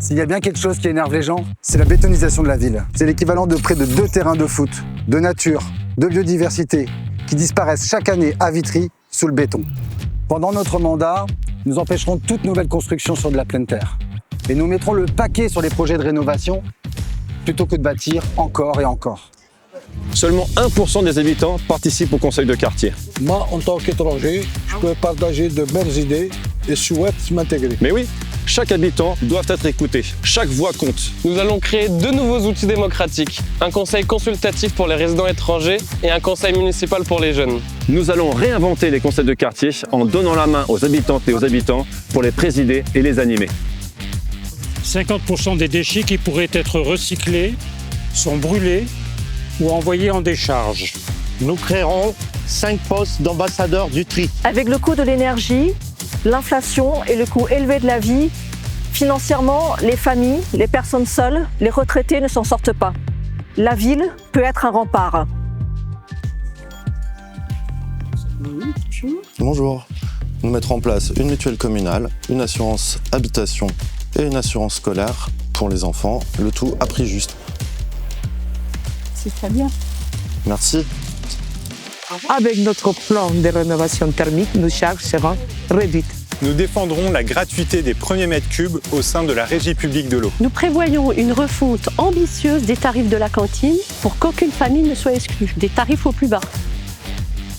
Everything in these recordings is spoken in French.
S'il y a bien quelque chose qui énerve les gens, c'est la bétonisation de la ville. C'est l'équivalent de près de 2 terrains de foot, de nature, de biodiversité, qui disparaissent chaque année à Vitry sous le béton. Pendant notre mandat, nous empêcherons toute nouvelle construction sur de la pleine terre. Et nous mettrons le paquet sur les projets de rénovation plutôt que de bâtir encore et encore. Seulement 1% des habitants participent au conseil de quartier. Moi, en tant qu'étranger, je peux partager de belles idées et souhaite m'intégrer. Mais oui, chaque habitant doit être écouté. Chaque voix compte. Nous allons créer 2 nouveaux outils démocratiques. Un conseil consultatif pour les résidents étrangers et un conseil municipal pour les jeunes. Nous allons réinventer les conseils de quartier en donnant la main aux habitantes et aux habitants pour les présider et les animer. 50% des déchets qui pourraient être recyclés sont brûlés ou envoyés en décharge. Nous créerons 5 postes d'ambassadeurs du tri. Avec le coût de l'énergie, l'inflation et le coût élevé de la vie, financièrement, les familles, les personnes seules, les retraités ne s'en sortent pas. La ville peut être un rempart. Bonjour. Nous mettrons en place une mutuelle communale, une assurance habitation et une assurance scolaire pour les enfants, le tout à prix juste. C'est très bien. Merci. Avec notre plan de rénovation thermique, nos charges seront réduites. Nous défendrons la gratuité des premiers mètres cubes au sein de la Régie publique de l'eau. Nous prévoyons une refonte ambitieuse des tarifs de la cantine pour qu'aucune famille ne soit exclue. Des tarifs au plus bas.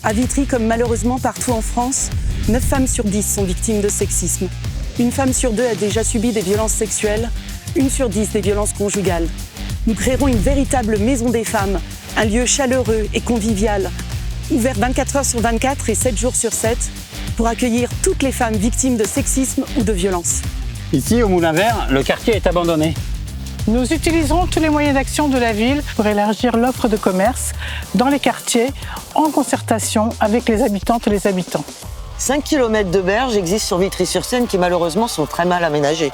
À Vitry, comme malheureusement partout en France, 9 femmes sur 10 sont victimes de sexisme. Une femme sur 2 a déjà subi des violences sexuelles, 1 sur 10 des violences conjugales. Nous créerons une véritable maison des femmes, un lieu chaleureux et convivial, ouvert 24 heures sur 24 et 7 jours sur 7, pour accueillir toutes les femmes victimes de sexisme ou de violence. Ici, au Moulin Vert, le quartier est abandonné. Nous utiliserons tous les moyens d'action de la ville pour élargir l'offre de commerce dans les quartiers en concertation avec les habitantes et les habitants. 5 km de berges existent sur Vitry-sur-Seine qui malheureusement sont très mal aménagées.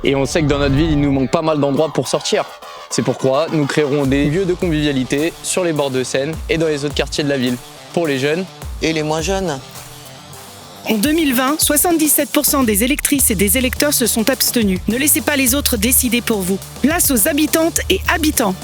Et on sait que dans notre ville, il nous manque pas mal d'endroits pour sortir. C'est pourquoi nous créerons des lieux de convivialité sur les bords de Seine et dans les autres quartiers de la ville, pour les jeunes et les moins jeunes. En 2020, 77% des électrices et des électeurs se sont abstenus. Ne laissez pas les autres décider pour vous. Place aux habitantes et habitants.